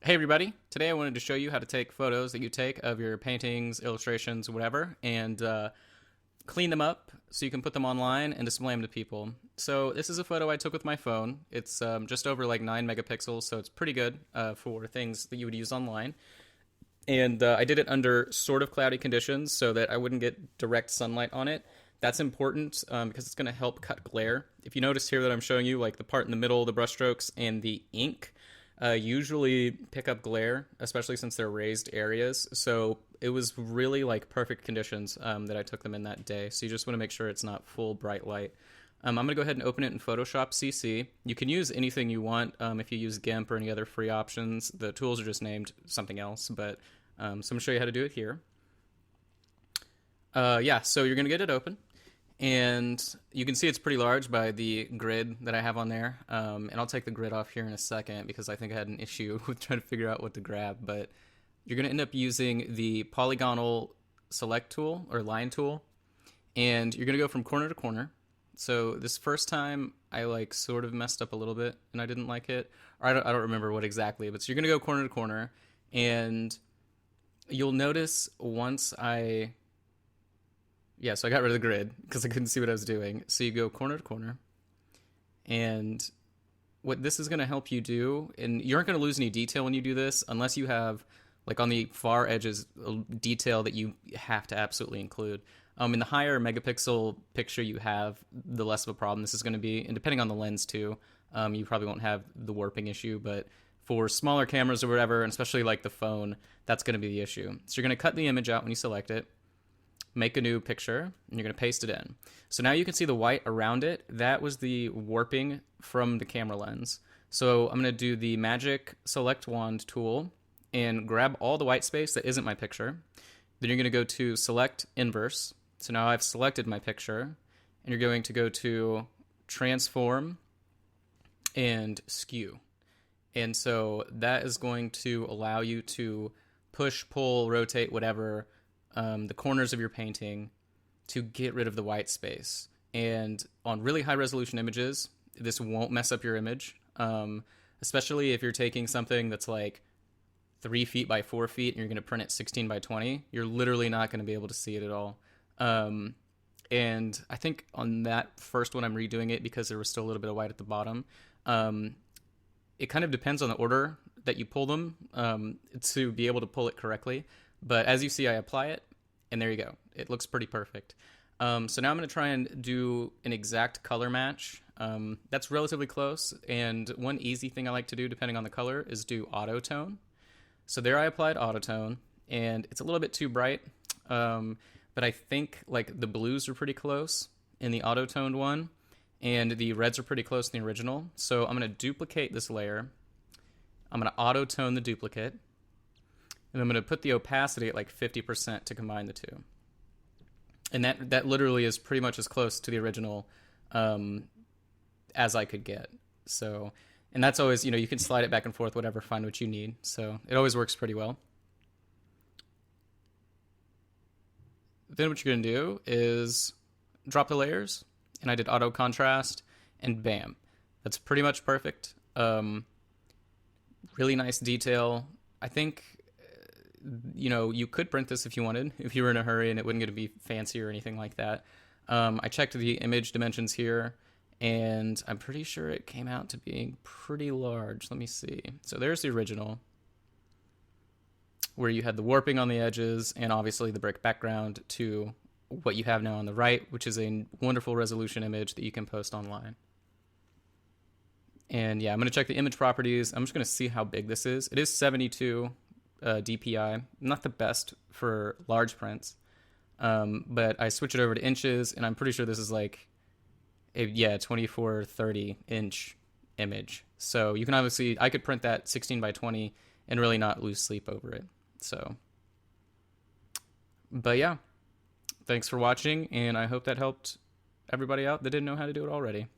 Hey everybody, today I wanted to show you how to take photos that you take of your paintings, illustrations, whatever, and clean them up so you can put them online and display them to people. So this is a photo I took with my phone. It's just over like 9 megapixels, so it's pretty good for things that you would use online. And I did it under sort of cloudy conditions so that I wouldn't get direct sunlight on it. That's important because it's going to help cut glare. If you notice here that I'm showing you like the part in the middle, the brushstrokes, and the ink, usually pick up glare, especially since they're raised areas. So it was really like perfect conditions that I took them in that day. So you just want to make sure it's not full bright light. I'm going to go ahead and open it in Photoshop CC. You can use anything you want if you use GIMP or any other free options. The tools are just named something else, but so I'm going to show you how to do it here. Yeah, so you're going to get it open. And you can see it's pretty large by the grid that I have on there. And I'll take the grid off here in a second because I think I had an issue with trying to figure out what to grab. But you're going to end up using the polygonal select tool or line tool. And you're going to go from corner to corner. So this first time I like sort of messed up a little bit and I didn't like it. Or I don't remember what exactly. But so you're going to go corner to corner. And you'll notice once so I got rid of the grid because I couldn't see what I was doing. So you go corner to corner. And what this is going to help you do, and you aren't going to lose any detail when you do this unless you have, like on the far edges, detail that you have to absolutely include. In the higher megapixel picture you have, the less of a problem this is going to be. And depending on the lens too, you probably won't have the warping issue. But for smaller cameras or whatever, and especially like the phone, that's going to be the issue. So you're going to cut the image out when you select it. Make a new picture, and you're going to paste it in. So now you can see the white around it. That was the warping from the camera lens. So I'm going to do the magic select wand tool and grab all the white space that isn't my picture. Then you're going to go to select inverse. So now I've selected my picture, and you're going to go to transform and skew. And so that is going to allow you to push, pull, rotate, whatever, the corners of your painting to get rid of the white space. And on really high resolution images, this won't mess up your image, especially if you're taking something that's like 3 feet by 4 feet and you're going to print it 16 by 20. You're literally not going to be able to see it at all. And I think on that first one, I'm redoing it because there was still a little bit of white at the bottom. It kind of depends on the order that you pull them to be able to pull it correctly. But as you see, I apply it, and there you go. It looks pretty perfect. So now I'm going to try and do an exact color match. That's relatively close, and one easy thing I like to do, depending on the color, is do auto tone. So there I applied auto tone, and it's a little bit too bright, but I think like the blues are pretty close in the auto toned one, and the reds are pretty close in the original. So I'm going to duplicate this layer. I'm going to auto tone the duplicate. And I'm going to put the opacity at like 50% to combine the two. And that literally is pretty much as close to the original as I could get. So, and that's always, you can slide it back and forth, whatever, find what you need. So it always works pretty well. Then what you're going to do is drop the layers. And I did auto contrast, and bam. That's pretty much perfect. Really nice detail. I think you could print this if you wanted, if you were in a hurry and it wasn't going to be fancy or anything like that. I checked the image dimensions here, and I'm pretty sure it came out to being pretty large. Let me see. So there's the original, where you had the warping on the edges and obviously the brick background, to what you have now on the right, which is a wonderful resolution image that you can post online. And yeah, I'm going to check the image properties. I'm just going to see how big this is. It is 72 DPI, not the best for large prints, but I switch it over to inches, and I'm pretty sure this is like a 24-30 inch image. So you can obviously, I could print that 16 by 20 and really not lose sleep over it. So, but yeah, thanks for watching, and I hope that helped everybody out that didn't know how to do it already.